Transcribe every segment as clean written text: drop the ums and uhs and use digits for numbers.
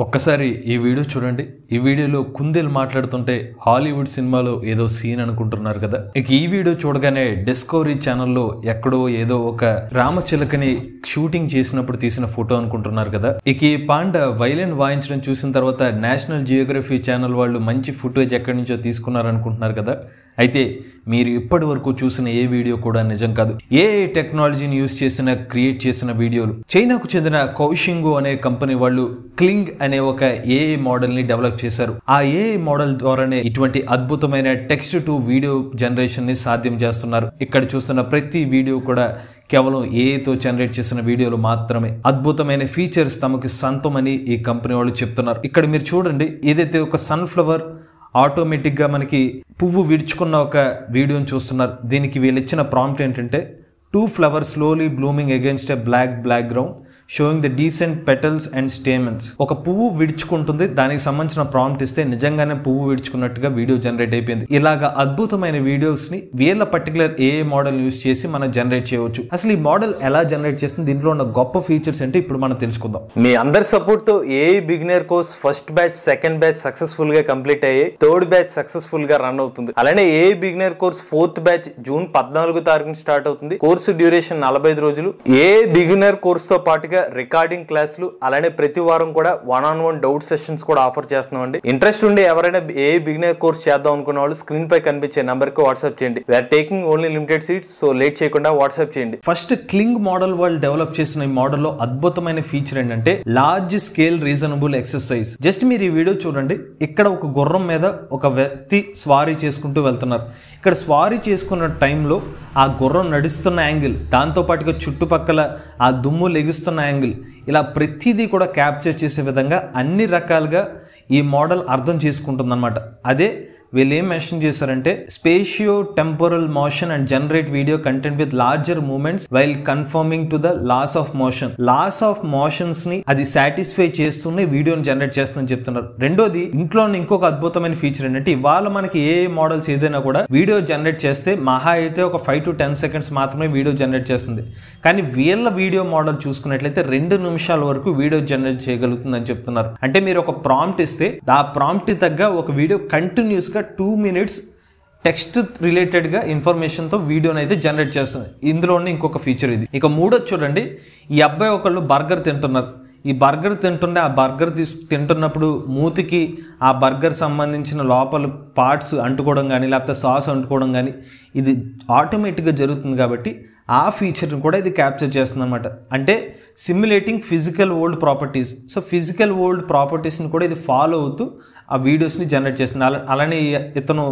ఒక్కసారి ఈ వీడియో చూడండి. ఈ వీడియోలో కుందేలు మాట్లాడుతుంటే హాలీవుడ్ సినిమాలో ఏదో సీన్ అనుకుంటున్నారు కదా. ఇక ఈ వీడియో చూడగానే డిస్కవరీ ఛానల్లో ఎక్కడో ఏదో ఒక రామచిలకని షూటింగ్ చేసినప్పుడు తీసిన ఫోటో అనుకుంటున్నారు కదా. ఇక ఈ పాండ వైలెన్ వాయించడం చూసిన తర్వాత నేషనల్ జియోగ్రఫీ ఛానల్ వాళ్ళు మంచి ఫుటేజ్ ఎక్కడి నుంచో తీసుకున్నారు అనుకుంటున్నారు కదా. అయితే మీరు ఇప్పటి వరకు చూసిన ఏ వీడియో కూడా నిజం కాదు. ఏ టెక్నాలజీని యూజ్ చేసిన క్రియేట్ చేసిన వీడియోలు. చైనాకు చెందిన కౌషింగో అనే కంపెనీ వాళ్ళు క్లింగ్ అనే ఒక ఏఐ మోడల్ ని డెవలప్ చేశారు. ఆ ఏఐ మోడల్ ద్వారానే ఇటువంటి అద్భుతమైన టెక్స్ట్ టు వీడియో జనరేషన్ ని సాధ్యం చేస్తున్నారు. ఇక్కడ చూస్తున్న ప్రతి వీడియో కూడా కేవలం ఏఐతో జనరేట్ చేసిన వీడియోలు మాత్రమే. అద్భుతమైన ఫీచర్స్ తమకి సొంతమని ఈ కంపెనీ వాళ్ళు చెప్తున్నారు. ఇక్కడ మీరు చూడండి, ఏదైతే ఒక సన్ఫ్లవర్ ఆటోమేటిక్గా మనకి పువ్వు విడుచుకున్న ఒక వీడియోని చూస్తున్నారు. దీనికి వీళ్ళు ఇచ్చిన ప్రాంప్ట్ ఏంటంటే 2 flowers slowly blooming against a black background showing the decent petals and stamens. ఒక పువ్వు విడుచుకుంటుంది, దానికి సంబంధించిన ప్రాంప్ట్ ఇస్తే నిజంగానే పువ్వు విడుచుకున్నట్టుగా వీడియో జనరేట్ అయిపోయింది. ఇలాగా అద్భుతమైన వీడియోస్ ని వీళ్ళ పర్టికులర్ ఏఐ మోడల్ యూస్ చేసి మనం జనరేట్ చేయవచ్చు. అసలు ఈ మోడల్ ఎలా జనరేట్ చేస్తుంది, దీంట్లో ఉన్న గొప్ప ఫీచర్స్ ఏంటి ఇప్పుడు మనం తెలుసుకుందాం. మీ అందరి సపోర్ట్ తో AI beginner course first batch, second batch successful గా కంప్లీట్ అయ్యి థర్డ్ బ్యాచ్ సక్సెస్ఫుల్ గా రన్ అవుతుంది. అలానే AI beginner course fourth batch June 14వ తారీఖున స్టార్ట్ అవుతుంది. కోర్సు డ్యూరేషన్ 45 రోజులు. ఏఐ బిగినర్ కోర్స్ తో పాటుగా రికార్డింగ్ క్లాసులు, అలానే ప్రతి వారం కూడా 1-on-1 డౌట్ సెషన్స్ కూడా ఆఫర్ చేస్తున్నామండి. ఇంట్రెస్ట్ ఉండి ఎవరైనా ఏ బిగినర్ కోర్స్ చేద్దాం అనుకున్న వాళ్ళు స్క్రీన్ పై కనిపించే నంబర్ కి వాట్సాప్ చేయండి. We are taking only limited seats, so late చేయకుండా వాట్సాప్ చేయండి. ఫస్ట్ క్లింగ్ మోడల్ వాళ్ళు డెవలప్ చేసిన ఈ మోడల్లో అద్భుతమైన ఫీచర్ ఏంటంటే large scale reasonable exercise. Just మీరు ఈ వీడియో చూడండి. ఇక్కడ ఒక గుర్రం మీద ఒక వ్యక్తి స్వారీ చేసుకుంటూ వెళ్తున్నారు. ఇక్కడ స్వారీ చేసుకున్న టైంలో ఆ గుర్రం నడుస్తున్న యాంగిల్, దాంతో పాటుగా చుట్టుపక్కల ఆ దుమ్ము లెగుస్తున్న యాంగిల్, ఇలా ప్రతిదీ కూడా క్యాప్చర్ చేసే విధంగా అన్ని రకాలుగా ఈ మోడల్ అర్థం చేసుకుంటుంది అనమాట. అదే వీళ్ళు ఏం మెన్షన్ చేశారంటే spatio temporal motion and generate video content with larger movements while conforming to the laws of motion. Laws of motions ని అది సాటిస్ఫై చేస్తూనే వీడియోని జనరేట్ చేస్తుందని చెప్తున్నారు. రెండోది, ఇంట్లో ఇంకొక అద్భుతమైన ఫీచర్ ఏంటంటే ఇవాళ మనకి ఏ మోడల్స్ ఏదైనా కూడా వీడియో జనరేట్ చేస్తే మహా అయితే ఒక 5 to 10 seconds మాత్రమే వీడియో జనరేట్ చేస్తుంది. కానీ వీళ్ళ వీడియో మోడల్ చూసుకున్నట్లయితే 2 నిమిషాల వరకు వీడియో జనరేట్ చేయగలుగుతుందని చెప్తున్నారు. అంటే మీరు ఒక ప్రాంప్ట్ ఇస్తే ఆ ప్రాంప్ట్ తగ్గ ఒక వీడియో కంటిన్యూస్ గా 2 minutes టెక్స్ట్ రిలేటెడ్ గా ఇన్ఫర్మేషన్ తో వీడియోని అయితే జనరేట్ చేస్తుంది. ఇందులోనే ఇంకొక ఫీచర్ ఇది. ఇక మూడోది చూడండి, ఈ అబ్బాయి ఒకళ్ళు బర్గర్ తింటున్నారు. ఈ బర్గర్ తింటుండే ఆ బర్గర్ తింటున్నప్పుడు మూతికి ఆ బర్గర్ సంబంధించిన లోపల పార్ట్స్ అంటుకోవడం కానీ లేకపోతే సాస్ అంటుకోవడం కానీ ఇది ఆటోమేటిక్గా జరుగుతుంది. కాబట్టి ఆ ఫీచర్ని కూడా ఇది క్యాప్చర్ చేస్తుంది అనమాట. అంటే simulating physical world properties. So physical world ప్రాపర్టీస్ని కూడా ఇది ఫాలో అవుతూ ఆ వీడియోస్ని జనరేట్ చేస్తుంది. అలానే ఇతను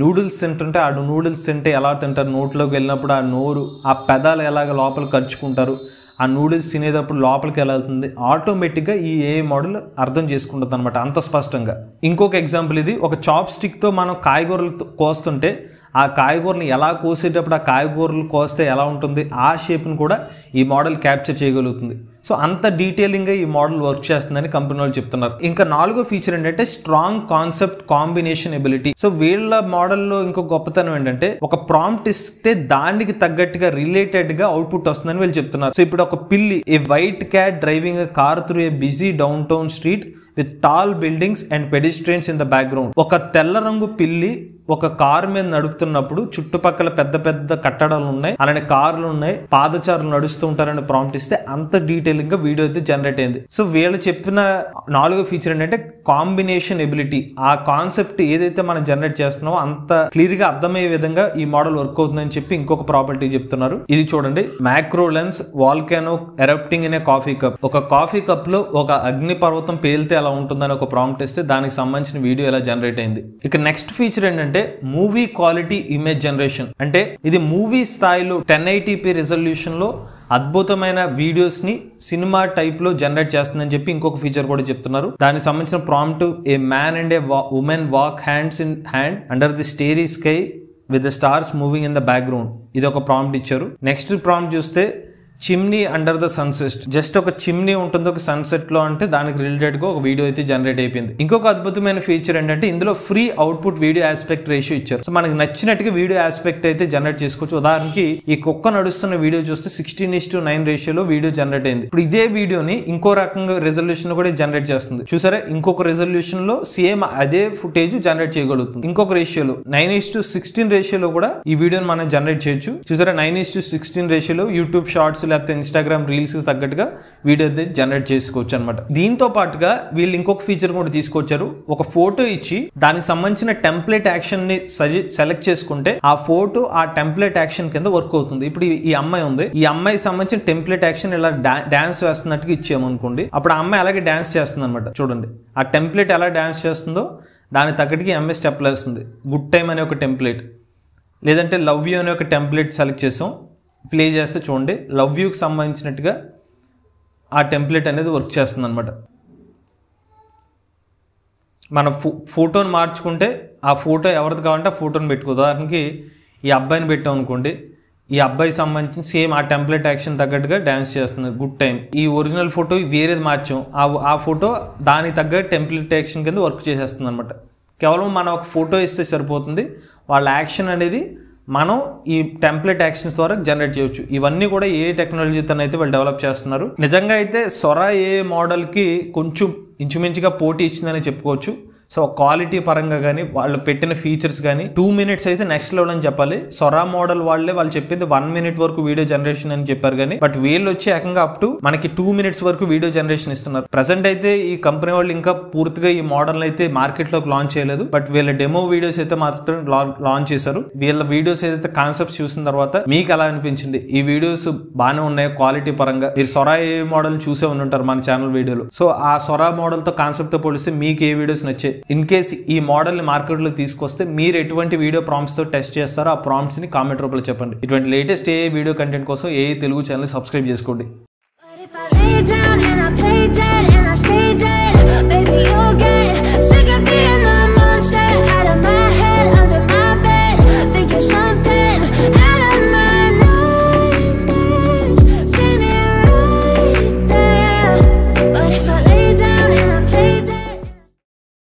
నూడిల్స్ తింటుంటే ఆ నూడిల్స్ తింటే ఎలా తింటారు, నోట్లోకి వెళ్ళినప్పుడు ఆ నోరు ఆ పెదాలు ఎలాగ లోపల ఖర్చుకుంటారు, ఆ నూడిల్స్ తినేటప్పుడు లోపలికి ఎలా వెళ్తుంది, ఆటోమేటిక్గా ఈ ఏఐ మోడల్ అర్థం చేసుకుంటుంది అనమాట అంత స్పష్టంగా. ఇంకొక ఎగ్జాంపుల్ ఇది, ఒక చాప్ స్టిక్తో మనం కాయగూరలు కోస్తుంటే ఆ కాయగూరని ఎలా కోసేటప్పుడు ఆ కాయగూరలు కోస్తే ఎలా ఉంటుంది ఆ షేప్ని కూడా ఈ మోడల్ క్యాప్చర్ చేయగలుగుతుంది. సో అంత డీటెయిలింగ్గా ఈ మోడల్ వర్క్ చేస్తుందని కంపెనీ వాళ్ళు చెప్తున్నారు. ఇంకా 4వ ఫీచర్ ఏంటంటే strong concept combination ability. So వీళ్ళ మోడల్లో ఇంకో గొప్పతనం ఏంటంటే ఒక ప్రాంప్ట్ ఇస్తే దానికి తగ్గట్టుగా రిలేటెడ్గా అవుట్పుట్ వస్తుందని వీళ్ళు చెప్తున్నారు. సో ఇప్పుడు ఒక పిల్లి, a white cat driving a car through a busy downtown street with tall buildings and pedestrians in the background. ఒక తెల్ల రంగు పిల్లి ఒక కారు మీద నడుపుతున్నప్పుడు చుట్టుపక్కల పెద్ద పెద్ద కట్టడాలు ఉన్నాయి, అలానే కార్లు ఉన్నాయి, పాదచారులు నడుస్తూ ఉంటారని ప్రాంప్ట్ ఇస్తే అంత డీటెయిలింగ్ గా వీడియో అయితే జనరేట్ అయింది. సో వీళ్ళు చెప్పిన 4వ ఫీచర్ ఏంటంటే కాంబినేషన్ ఎబిలిటీ. ఆ కాన్సెప్ట్ ఏదైతే మనం జనరేట్ చేస్తున్నామో అంత క్లియర్ గా అర్థమయ్యే విధంగా ఈ మోడల్ వర్క్ అవుతుందని చెప్పి ఇంకొక ప్రాపర్టీ చెప్తున్నారు. ఇది చూడండి, macro lens volcano erupting in a coffee cup. ఒక కాఫీ కప్ లో ఒక అగ్ని పర్వతం పేలితే ఎలా ఉంటుందని ఒక ప్రాంప్ట్ ఇస్తే దానికి సంబంధించిన వీడియో ఎలా జనరేట్ అయింది. ఇక నెక్స్ట్ ఫీచర్ ఏంటంటే మూవీ క్వాలిటీ ఇమేజ్ జనరేషన్. అంటే ఇది మూవీ స్థాయిలో 1080p రిజల్యూషన్ లో అద్భుతమైన వీడియోస్ ని సినిమా టైప్ లో జనరేట్ చేస్తుందని చెప్పి ఇంకొక ఫీచర్ కూడా చెప్తున్నారు. దానికి సంబంధించిన prompt, a man and a woman walk hands in hand under the starry sky with the stars moving in the background. ఇది ఒక ప్రాంప్ట్ ఇచ్చారు. నెక్స్ట్ ప్రాంప్ట్ చూస్తే chimney under the sunset. Just ఒక చిమ్నీ ఉంటుంది ఒక సన్సెట్ లో అంటే దానికి రిలేటెడ్ గా ఒక వీడియో అయితే జనరేట్ అయిపోయింది. ఇంకొక అద్భుతమైన ఫీచర్ ఏంటంటే ఇందులో free output video aspect ratio ఇచ్చారు. సో మనకి నచ్చినట్టుగా వీడియో ఆస్పెక్ట్ అయితే జనరేట్ చేసుకోవచ్చు. ఉదాహరణకి ఈ కుక్క నడుస్తున్న వీడియో చూస్తే 16:9 రేషియోలో వీడియో జనరేట్ అయింది. ఇప్పుడు ఇదే వీడియోని ఇంకో రకంగా రెజల్యూషన్ కూడా జనరేట్ చేస్తుంది. చూసారా, ఇంకొక రెజల్యూషన్ లో సేమ్ అదే ఫుటేజ్ జనరేట్ చేయగలుగుతుంది. ఇంకొక రేషియోలో 9:16 రేషియోలో కూడా ఈ వీడియోని మనం జనరేట్ చేయొచ్చు. చూసారా, 9:16 రేషియోలో యూట్యూబ్ షార్ట్స్ లేకపోతే ఇన్స్టాగ్రామ్ రీల్స్ తగ్గట్టుగా వీడియో జనరేట్ చేసుకోవచ్చు అనమాట. దీంతో పాటుగా వీళ్ళు ఇంకొక ఫీచర్ కూడా తీసుకొచ్చారు. ఒక ఫోటో ఇచ్చి దానికి సంబంధించిన టెంప్లెట్ యాక్షన్ ని సెలెక్ట్ చేసుకుంటే ఆ ఫోటో ఆ టెంప్లెట్ యాక్షన్ కింద వర్క్ అవుతుంది. ఇప్పుడు ఈ అమ్మాయి ఉంది, ఈ అమ్మాయికి సంబంధించిన టెంప్లెట్ యాక్షన్ ఇలా డాన్స్ వేస్తున్నట్టుగా ఇచ్చామనుకోండి, అప్పుడు ఆ అమ్మాయి అలాగే డాన్స్ చేస్తుంది అనమాట. చూడండి, ఆ టెంప్లెట్ ఎలా డాన్స్ చేస్తుందో దాని తగ్గట్టుగా ఈ అమ్మాయి స్టెప్లు వేస్తుంది. గుడ్ టైమ్ అనే ఒక టెంప్లెట్, లేదంటే లవ్ యూ అనే ఒక టెంప్లెట్ సెలెక్ట్ చేసాం, ప్లే చేస్తే చూడండి లవ్ యూకి సంబంధించినట్టుగా ఆ టెంప్లెట్ అనేది వర్క్ చేస్తుంది అనమాట. మన ఫోటోని మార్చుకుంటే ఆ ఫోటో ఎవరిది కావాలంటే ఆ ఫోటోని పెట్టుకో. ఉదాహరణకి ఈ అబ్బాయిని పెట్టాం అనుకోండి, ఈ అబ్బాయికి సంబంధించి సేమ్ ఆ టెంప్లెట్ యాక్షన్ తగ్గట్టుగా డాన్స్ చేస్తుంది. Good time. ఈ ఒరిజినల్ ఫోటో వేరేది మార్చాం, ఆ ఫోటో దానికి తగ్గ టెంప్లెట్ యాక్షన్ కింద వర్క్ చేసేస్తుంది అనమాట. కేవలం మనం ఒక ఫోటో ఇస్తే సరిపోతుంది, వాళ్ళ యాక్షన్ అనేది మనం ఈ టెంప్లెట్ యాక్షన్స్ ద్వారా జనరేట్ చేయొచ్చు. ఇవన్నీ కూడా ఏ టెక్నాలజీతో అయితే వాళ్ళు డెవలప్ చేస్తున్నారు. నిజంగా అయితే సొరా ఏ మోడల్కి కొంచెం ఇంచుమించుగా పోటీ ఇచ్చిందని చెప్పుకోవచ్చు. సో క్వాలిటీ పరంగా కానీ వాళ్ళు పెట్టిన ఫీచర్స్ కానీ 2 minutes అయితే నెక్స్ట్ లెవెల్ అని చెప్పాలి. సొరా మోడల్ వాళ్ళు చెప్పింది 1 minute వరకు వీడియో జనరేషన్ అని చెప్పారు కానీ బట్ వీళ్ళు వచ్చి ఏకంగా అప్ టు మనకి 2 minutes వరకు వీడియో జనరేషన్ ఇస్తున్నారు. ప్రెసెంట్ అయితే ఈ కంపెనీ వాళ్ళు ఇంకా పూర్తిగా ఈ మోడల్ అయితే మార్కెట్ లోకి లాంచ్ చేయలేదు. బట్ వీళ్ళ డెమో వీడియోస్ అయితే మాత్రం లాంచ్ చేశారు. వీళ్ళ వీడియోస్ ఏదైతే కాన్సెప్ట్స్ చూసిన తర్వాత మీకు ఎలా అనిపించింది? ఈ వీడియోస్ బాగానే ఉన్నాయి క్వాలిటీ పరంగా. మీరు సొరా ఏ మోడల్ చూసే ఉంటారు మన ఛానల్ వీడియోలో. సో ఆ సొరా మోడల్ తో కాన్సెప్ట్ తో పోలిస్తే మీకు ఏ వీడియోస్ నచ్చాయి? ఇన్ కేస్ ఈ మోడల్ ని మార్కెట్ లో తీసుకొస్తే మీరు ఎటువంటి వీడియో ప్రాంప్ట్స్ తో టెస్ట్ చేస్తారో ఆ ప్రాంప్ట్స్ ని కామెంట్ రూపంలో చెప్పండి. ఇటువంటి లేటెస్ట్ ఏ వీడియో కంటెంట్ కోసం ఏ తెలుగు ఛానల్ సబ్స్క్రైబ్ చేసుకోండి.